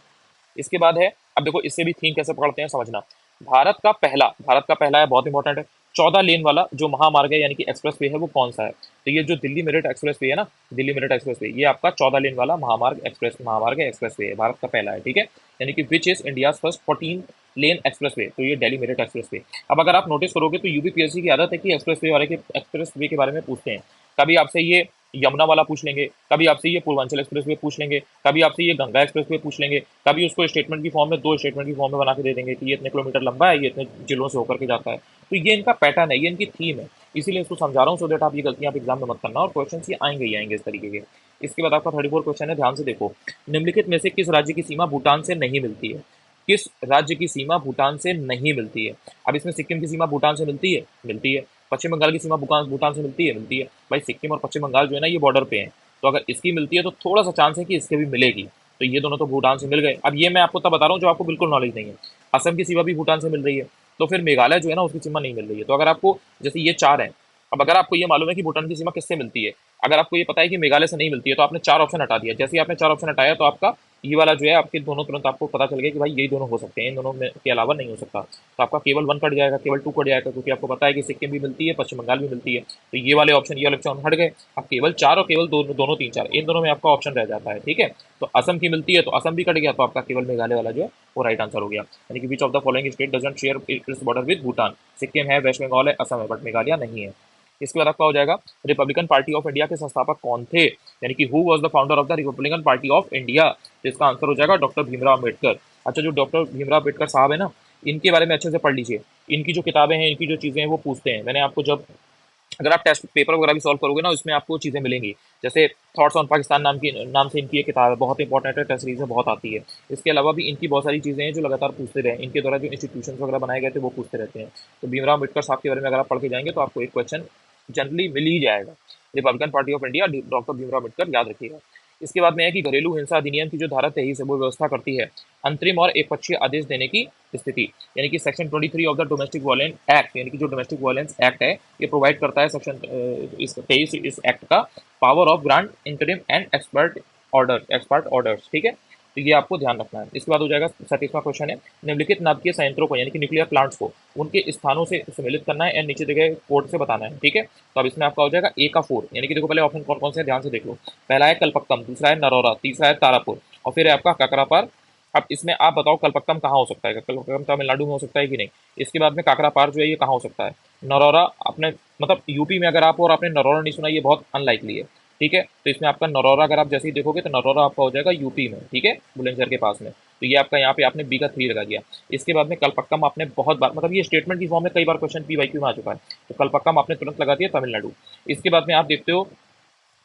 इसके बाद है, अब देखो इससे भी थीम कैसे पकड़ते हैं समझना। भारत का पहला है, बहुत इंपॉर्टेंट है, 14 लेन वाला जो महामार्ग है यानी कि एक्सप्रेस वे है वो कौन सा है। तो ये जो दिल्ली मेरठ एक्सप्रेस वे है ना, दिल्ली मेरठ एक्सप्रेस वे, ये आपका 14 लेन वाला महामार्ग एक्सप्रेस वे है, भारत का पहला है, ठीक है। यानी कि which is India first 14 lane express way, तो ये दिल्ली मेरठ एक्सप्रेस वे। अब अगर आप नोटिस करोगे तो यूपीपीएससी की आदत है कि एक्सप्रेस वे के बारे में पूछते हैं। कभी आपसे ये यमुना वाला पूछ लेंगे, कभी आपसे ये पूर्वांचल एक्सप्रेस वे पूछ लेंगे, कभी आपसे ये गंगा एक्सप्रेस वे पूछ लेंगे, कभी उसको स्टेटमेंट की फॉर्म में, 2 स्टेटमेंट की फॉर्म में बना के दे देंगे कि ये इतने किलोमीटर लंबा है, ये इतने जिलों से होकर के जाता है। तो ये इनका पैटर्न है, ये इनकी थीम है, इसीलिए इसको समझा रहा हूँ, सो दैट आप ये गलतियां आप एग्जाम में मत करना, और क्वेश्चन ये आएंगे ही आएंगे इस तरीके के। इसके बाद आपका 34 क्वेश्चन है, ध्यान से देखो। निम्नलिखित में से किस राज्य की सीमा भूटान से नहीं मिलती है? किस राज्य की सीमा भूटान से नहीं मिलती है? अब इसमें सिक्किम की सीमा भूटान से मिलती है, मिलती है। पश्चिम बंगाल की सीमा भूटान से मिलती है, मिलती है। भाई सिक्किम और पश्चिम बंगाल जो है ना ये बॉर्डर पे हैं, तो अगर इसकी मिलती है तो थोड़ा सा चांस है कि इसके भी मिलेगी। तो ये दोनों तो भूटान से मिल गए। अब ये मैं आपको तब बता रहा हूँ जो आपको बिल्कुल नॉलेज नहीं है। असम की सीमा भी भूटान से मिल रही है, तो फिर मेघालय जो है ना उसकी सीमा नहीं मिल रही है। तो अगर आपको, जैसे ये 4 है, अब अगर आपको ये मालूम है कि भूटान की सीमा किससे मिलती है, अगर आपको ये पता है कि मेघालय से नहीं मिलती है, तो आपने 4 ऑप्शन हटा दिया। जैसे ही आपने 4 ऑप्शन हटाया तो आपका ये वाला जो है आपके दोनों, तुरंत आपको पता चल गया कि भाई यही दोनों हो सकते हैं, इन दोनों में के अलावा नहीं हो सकता। तो आपका केवल 1 कट जाएगा, केवल 2 कट जाएगा, क्योंकि आपको पता है कि सिक्किम भी मिलती है, पश्चिम बंगाल भी मिलती है। तो ये वाले ऑप्शन हट गए। अब केवल 4 और केवल दोनों 3 4 इन दोनों में आपका ऑप्शन रह जाता है, ठीक है। तो असम की मिलती है तो असम भी कट गया, तो आपका केवल मेघालय वाला जो है वो राइट आंसर हो गया। यानी कि which of the following state doesn't share its border with Bhutan? Sikkim है, वेस्ट बंगाल है, असम है, बट मेघालय नहीं है। इसके बाद आपका हो जाएगा, रिपब्लिकन पार्टी ऑफ इंडिया के संस्थापक कौन थे? यानी कि who was the founder of the Republican party of India? तो इसका आंसर हो जाएगा डॉक्टर भीमराव अम्बेडकर। अच्छा, जो डॉक्टर भीमराव अम्बेडकर साहब है ना, इनके बारे में अच्छे से पढ़ लीजिए। इनकी जो किताबें हैं, इनकी जो चीज़ें हैं वो पूछते हैं। मैंने आपको जब, अगर आप टेस्ट पेपर वगैरह भी सॉल्व करोगे ना, इसमें आपको चीज़ें मिलेंगी। जैसे थॉट्स ऑन पाकिस्तान नाम से इनकी एक किताब है, बहुत इंपॉर्टेंट है, टेस्ट सीरीज में बहुत आती है। इसके अलावा भी इनकी बहुत सारी चीज़ें हैं जो लगातार पूछते रहे, इनके द्वारा जो इंस्टीट्यूशन वगैरह बनाए गए थे वो पूछते रहते हैं। तो भीमराव अम्बेडकर साहब के बारे में अगर आप पढ़ के जाएंगे तो आपको एक क्वेश्चन जनरली मिल ही जाएगा। Republican party of India, doctor Bhimrao Ambedkar, याद रखिएगा। इसके बाद में है कि घरेलू हिंसा अधिनियम की जो धारा 23 है वो व्यवस्था करती है अंतरिम और एकपक्षीय आदेश देने की स्थिति। यानी कि section 23 of the domestic violence act, यानी कि जो डोमेस्टिक वायलेंस एक्ट है ये प्रोवाइड करता है, सेक्शन इस 23 इस एक्ट का, power of grant interim and expert orders, ठीक है। तो ये आपको ध्यान रखना है। इसके बाद हो जाएगा 37वां क्वेश्चन है, निम्नलिखित नाभिकीय संयंत्रों को यानी कि न्यूक्लियर प्लांट्स को उनके स्थानों से सम्मिलित करना है एंड नीचे दिए गए कोड से बताना है, ठीक है। तो अब इसमें आपका हो जाएगा ए का 4, यानी कि देखो पहले ऑप्शन कौन कौन से ध्यान से देख लो। पहला है कलपक्कम, दूसरा है नरौरा, तीसरा है तारापुर, और फिर है आपका काकरापार। अब इसमें आप बताओ कलपक्कम कहाँ हो सकता है? कलपक्कम तमिलनाडु में हो सकता है कि नहीं? इसके बाद में काकरापार जो है ये कहाँ हो सकता है? नरौरा, आपने मतलब यूपी में अगर आप हो और आपने नरौरा नहीं सुना, ये बहुत अनलाइकली है, ठीक है। तो इसमें आपका नरौरा अगर आप जैसे ही देखोगे तो नरौरा आपका हो जाएगा यूपी में, ठीक है, बुलंदशहर के पास में। तो ये आपका यहाँ पे आपने बी का 3 लगा दिया। इसके बाद में कलपक्कम आपने बहुत बार, मतलब ये स्टेटमेंट की फॉर्म में कई बार क्वेश्चन पीवाईक्यू में आ चुका है, तो कलपक्कम आपने तुरंत लगा दिया तमिलनाडु। इसके बाद में आप देखते हो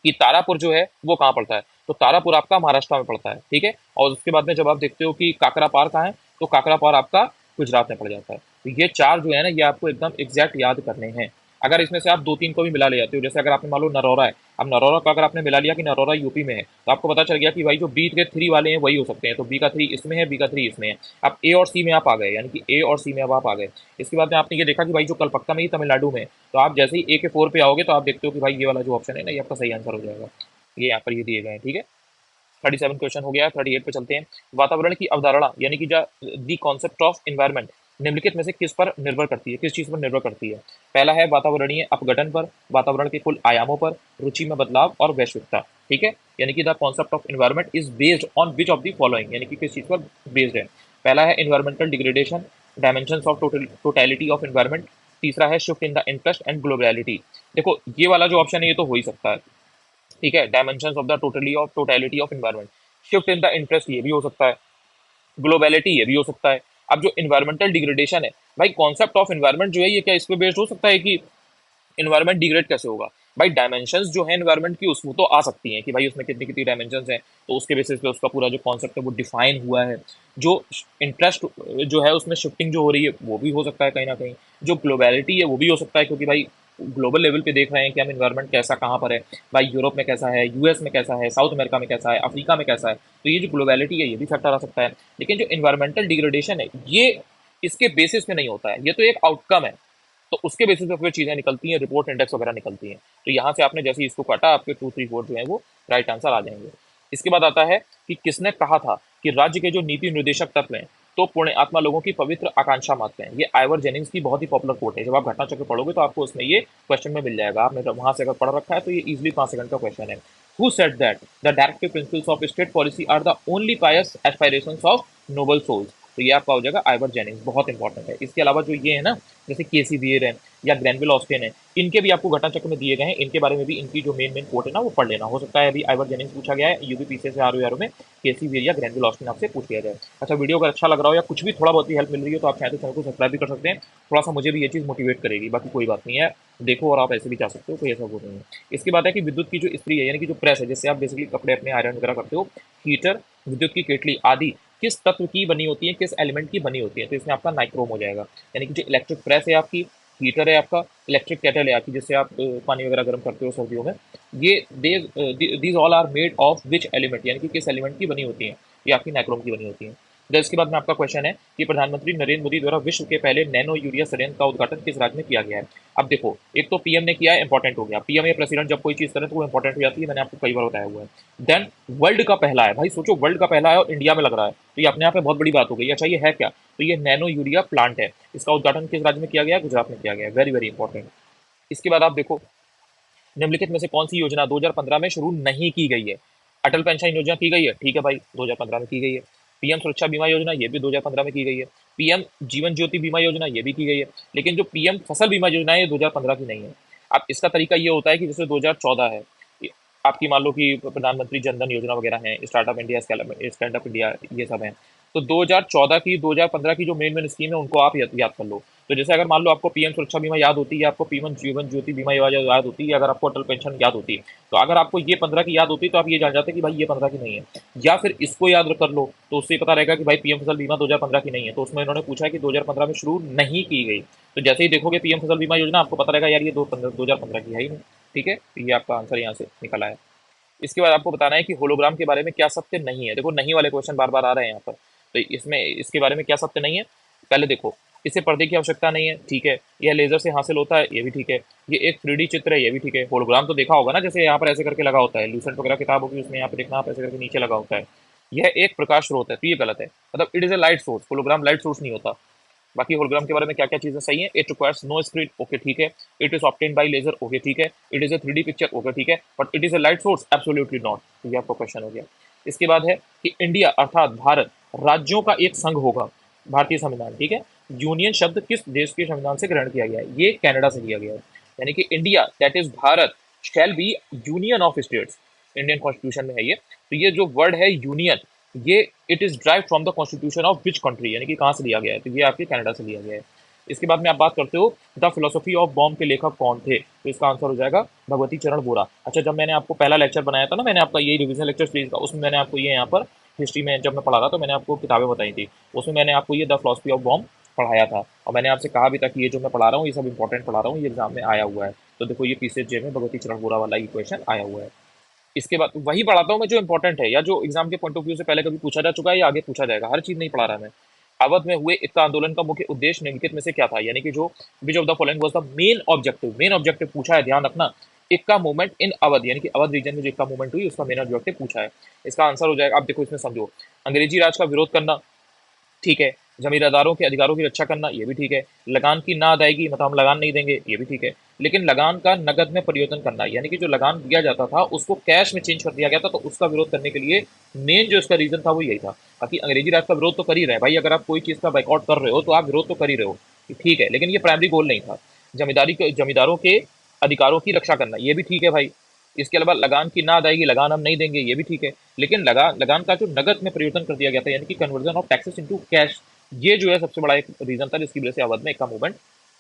कि तारापुर जो है वो कहाँ पड़ता है, तो तारापुर आपका महाराष्ट्र में पड़ता है, ठीक है। और उसके बाद में जब आप देखते हो कि काकरापार कहाँ है, तो काकरापार आपका गुजरात में पड़ जाता है। तो ये 4 जो है ना ये आपको एकदम एग्जैक्ट याद करने हैं। अगर इसमें से आप 2-3 को भी मिला ले जाते हो, जैसे अगर आपने मान लो नरौरा है, अब नरौरा का अगर आपने मिला लिया कि नरौरा यूपी में है, तो आपको पता चल गया कि भाई जो बी के 3 वाले हैं वही हो सकते हैं, तो बी का 3 इसमें है, बी का 3 इसमें है। अब ए और सी में आप आ गए, यानी कि ए और सी में अब आप आ गए। इसके बाद में आपने ये देखा कि भाई जो कलपक्का में ही तमिलनाडु में है, तो आप जैसे ही ए के 4 पे आओगे तो आप देखते हो कि भाई ये वाला जो ऑप्शन है ना ये आपका सही आंसर हो जाएगा। ये यहाँ पर ये दिए गए हैं, ठीक है। 37 क्वेश्चन हो गया, 38 पे चलते हैं। वातावरण की अवधारणा यानी कि द कॉन्सेप्ट ऑफ एनवायरनमेंट निम्नलिखित में से किस पर निर्भर करती है, किस चीज पर निर्भर करती है? पहला है वातावरणीय अपघटन पर, वातावरण के कुल आयामों पर, रुचि में बदलाव और वैश्विकता, ठीक है। यानी कि the concept of environment is based on which of the following, यानी कि किस चीज पर बेस्ड है? पहला है environmental degradation, dimension of totality of environment, तीसरा है shift in the interest and globality. देखो ये वाला जो ऑप्शन है ये तो हो ही सकता है, ठीक है, dimensions of the totality of environment. Shift in the interest ये भी हो सकता है, ग्लोबलिटी ये भी हो सकता है। अब जो इन्वायरमेंटल डिग्रेडेशन है, भाई कॉन्सेप्ट ऑफ एनवायरनमेंट जो है ये क्या इस पे बेस्ड हो सकता है कि इन्वायरमेंट डिग्रेड कैसे होगा? भाई डायमेंशंस जो है एनवायरनमेंट की उसमें तो आ सकती हैं कि भाई उसमें कितनी कितनी डायमेंशंस हैं, तो उसके बेसिस पे उसका पूरा जो कॉन्सेप्ट है वो डिफाइन हुआ है। जो इंटरेस्ट जो है उसमें शिफ्टिंग जो हो रही है वो भी हो सकता है कहीं ना कहीं। जो ग्लोबलिटी है वो भी हो सकता है, क्योंकि भाई ग्लोबल लेवल पे देख रहे हैं कि हम इन्वायरमेंट कैसा कहाँ पर है, भाई यूरोप में कैसा है, यूएस में कैसा है, साउथ अमेरिका में कैसा है, अफ्रीका में कैसा है, तो ये जो ग्लोबलिटी है ये भी फैक्टर आ सकता है। लेकिन जो इन्वायरमेंटल डिग्रेडेशन है ये इसके बेसिस पे नहीं होता है, ये तो एक आउटकम है। तो उसके बेसिस पे फिर चीज़ें निकलती हैं, रिपोर्ट इंडेक्स वगैरह निकलती हैं। तो यहाँ से आपने जैसे ही इसको काटा, आपके 2 3 4 जो है वो राइट आंसर आ जाएंगे। इसके बाद आता है कि किसने कहा था कि राज्य के जो नीति निर्देशक तत्व हैं तो पुण्य आत्मा लोगों की पवित्र आकांक्षा मात्र हैं। ये आइवर जेनिंग्स की बहुत ही पॉपुलर कोट है, जब आप घटना चक्र पढ़ोगे तो आपको उसमें ये क्वेश्चन में मिल जाएगा। आपने वहां से अगर पढ़ रखा है तो ये इजिली 5 सेकंड का क्वेश्चन है। Who said that the directive principles of state policy are the only pious aspirations of noble souls? तो ये आपका हो जाएगा आइवर जेनिंग्स, बहुत इंपॉर्टेंट है। इसके अलावा जो ये है ना, जैसे केसी वियर है या ग्रैनविल ऑस्टिन है, इनके भी आपको घटना चक्र में दिए गए हैं, इनके बारे में भी इनकी जो मेन मेन कोट है ना वो पढ़ लेना। हो सकता है अभी आइवर जेनिंग्स पूछा गया है यूबीपीसीएस से आरओ में, केसी वियर या ग्रैनविल ऑस्टिन आपसे पूछ लिया जाए। अच्छा, वीडियो अगर अच्छा लग रहा हो या कुछ भी थोड़ा बहुत भी हेल्प मिल रही है तो आप चाहे तो चैनल को सब्सक्राइब भी कर सकते हैं, थोड़ा सा मुझे भी ये चीज़ मोटिवेट करेगी। बाकी कोई बात नहीं है, देखो और आप ऐसे भी जा सकते हो, कोई ऐसा वो नहीं है। इसके बाद है कि विद्युत की जो इस्त्री है, यानी कि जो प्रेस है जिससे आप बेसिकली कपड़े अपने आयरन वगैरह करते हो, हीटर, विद्युत की केटली आदि किस तत्व की बनी होती है, किस एलिमेंट की बनी होती है? तो इसमें आपका नाइक्रोम हो जाएगा। यानी कि जो इलेक्ट्रिक प्रेस है आपकी, हीटर है आपका, इलेक्ट्रिक केटल है आपकी जिससे आप पानी वगैरह गर्म करते हो सर्दियों में, ये these all are made of which element, यानी कि किस एलिमेंट की बनी होती है? ये आपकी नाइक्रोम की बनी होती है। देन इसके बाद में आपका क्वेश्चन है कि प्रधानमंत्री नरेंद्र मोदी द्वारा विश्व के पहले नैनो यूरिया संयंत्र का उद्घाटन किस राज्य में किया गया है? अब देखो, एक तो पीएम ने किया है, इंपॉर्टेंट हो गया। पीएम या प्रेसिडेंट जब कोई चीज करें तो वो इंपॉर्टेंट हो जाती है, मैंने आपको कई बार बताया हुआ है। देन वर्ल्ड का पहला है, भाई सोचो वर्ल्ड का पहला है और इंडिया में लग रहा है, तो ये अपने आप में बहुत बड़ी बात हो गई। अच्छा, ये है क्या? तो ये नैनो यूरिया प्लांट है। इसका उद्घाटन किस राज्य में किया गया? गुजरात में किया गया। Very very important. इसके बाद आप देखो, निम्नलिखित में से कौन सी योजना 2015 में शुरू नहीं की गई है? अटल पेंशन योजना की गई है, ठीक है भाई, 2015 में की गई है। पीएम सुरक्षा बीमा योजना, ये भी 2015 में की गई है। पीएम जीवन ज्योति बीमा योजना, ये भी की गई है। लेकिन जो पीएम फसल बीमा योजना है ये 2015 की नहीं है। अब इसका तरीका ये होता है कि जैसे 2014 है, आपकी मान लो कि प्रधानमंत्री जनधन योजना वगैरह है, startup India, stand up India, ये सब है। तो 2014 की 2015 की जो मेन मेन स्कीम है उनको आप याद कर लो। तो जैसे अगर मान लो आपको पीएम सुरक्षा बीमा याद होती है, आपको पीएम जीवन ज्योति बीमा योजना याद होती है, अगर आपको अटल पेंशन याद होती है, तो अगर आपको ये 15 की याद होती तो आप ये जान जाते कि भाई ये 15 की नहीं है। या फिर इसको याद कर लो तो उससे पता रहेगा कि भाई पीएम फसल बीमा 2015 की नहीं है। तो उसमें इन्होंने पूछा है कि 2015 में शुरू नहीं की गई, तो जैसे ही देखोगे पीएम फसल बीमा योजना आपको पता रहेगा यार ये 2015 की है ही नहीं। ठीक है, तो ये आपका आंसर यहाँ से निकल आया। इसके बाद आपको बताना है कि होलोग्राम के बारे में क्या सत्य नहीं है। देखो, नहीं वाले क्वेश्चन बार बार आ रहे हैं यहाँ पर, तो इसमें इसके बारे में क्या सत्य नहीं है? पहले देखो, इसे पर्दे की आवश्यकता नहीं है, ठीक है। यह लेजर से हासिल होता है, ये भी ठीक है। ये एक 3D चित्र है, ये भी ठीक है। होलोग्राम तो देखा होगा ना, जैसे यहाँ पर ऐसे करके लगा होता है, लूसेंट वगैरह किताब होगी उसमें यहाँ पे देखना आप, ऐसे करके नीचे लगा होता है। यह एक प्रकाश स्रोत है, तो ये गलत है। मतलब it is a light source, hologram light source नहीं होता। बाकी होलोग्राम के बारे में क्या क्या चीजें सही है? It requires no screen, okay ठीक है। It is obtain by laser, okay ठीक है। It is a 3D picture, okay ठीक है। But it is a light source, absolutely not. तो ये आपका क्वेश्चन हो गया। इसके बाद है कि इंडिया अर्थात भारत राज्यों का एक संघ होगा, भारतीय संविधान, ठीक है। यूनियन शब्द किस देश के संविधान से ग्रहण किया गया है? ये कनाडा से लिया गया है। यानी कि India that is Bharat shall be union of states, Indian constitution में है ये। तो ये जो वर्ड है यूनियन, ये it is drive from the constitution of which country, यानी कि कहाँ से लिया गया है? तो ये आपके कनाडा से लिया गया है। इसके बाद में आप बात करते हो द फिलोसफी ऑफ बॉम्ब के लेखक कौन थे? तो इसका आंसर हो जाएगा भगवती चरण बोरा। अच्छा, जब मैंने आपको पहला लेक्चर बनाया था ना, मैंने आपका यही रिवीजन लेक्चर सीरीज का, उसमें मैंने आपको ये यहाँ पर हिस्ट्री में जब मैं पढ़ा था तो मैंने आपको किताबें बताई थी, उसमें मैंने आपको ये द फिलोसफी ऑफ बॉम्ब पढ़ाया था। और मैंने आपसे कहा भी था कि ये जो मैं पढ़ा रहा हूँ ये सब इंपॉर्टेंट पढ़ा रहा हूँ, ये एग्जाम में आया हुआ है। तो देखो, ये पीसीएस में भगवती चरण बोरा वाला ये क्वेश्चन आया हुआ है। इसके बाद वही पढ़ाता हूँ मैं जो इंपॉर्टेंट है, या जो एग्जाम के पॉइंट ऑफ व्यू से पहले कभी पूछा जा चुका है या आगे पूछा जाएगा, हर चीज नहीं पढ़ा रहा मैं। अवध में हुए इक्का आंदोलन का मुख्य उद्देश्य निम्नलिखित में से क्या था? यानी कि जो विच of the following was the main objective, main objective पूछा है, ध्यान रखना। इक्का मूवमेंट इन अवध, यानी कि अवध रीजन में जो इक्का मूवमेंट हुई उसका मेन ऑब्जेक्टिव पूछा है। इसका आंसर हो जाएगा, अब देखो इसमें समझो, अंग्रेजी राज का विरोध करना, ठीक है। जमींदारों के अधिकारों की रक्षा करना, ये भी ठीक है। लगान की ना अदायगी, मतलब हम लगान नहीं देंगे, ये भी ठीक है। लेकिन लगान का नगद में परिवर्तन करना, यानी कि जो लगान दिया जाता था उसको कैश में चेंज कर दिया गया था, तो उसका विरोध करने के लिए मेन जो इसका रीजन था वो यही था। बाकी अंग्रेजी राज का विरोध तो कर ही रहे हैं भाई, अगर आप कोई चीज का बाइकआउट कर रहे हो तो आप विरोध तो कर ही रहे हो, ठीक है। लेकिन ये प्राइमरी गोल नहीं था। जमींदारों के अधिकारों की रक्षा करना, ये भी ठीक है भाई। इसके अलावा लगान की ना अदायगी, लगान हम नहीं देंगे, ये भी ठीक है। लेकिन लगान का जो नगद में परिवर्तन कर दिया गया था, यानी कि conversion of taxes into cash, ये जो है सबसे बड़ा एक रीजन था जिसकी वजह से अवध में इक्का मूवमेंट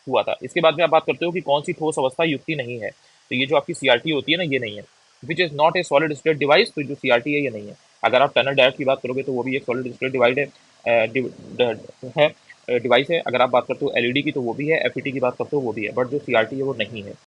हुआ था। इसके बाद में आप बात करते हो कि कौन सी ठोस अवस्था युक्ति नहीं है। तो ये जो आपकी CRT होती है ना, ये नहीं है, which is not a solid state device. तो जो CRT है ये नहीं है। अगर आप टनल डायोड की बात करोगे तो वो भी एक सॉलिड स्टेट डिवाइड है, डिवाइस है। अगर आप बात करते हो LED की तो वो भी है, FET की बात करते हो वो भी है, बट जो CRT है वो नहीं है।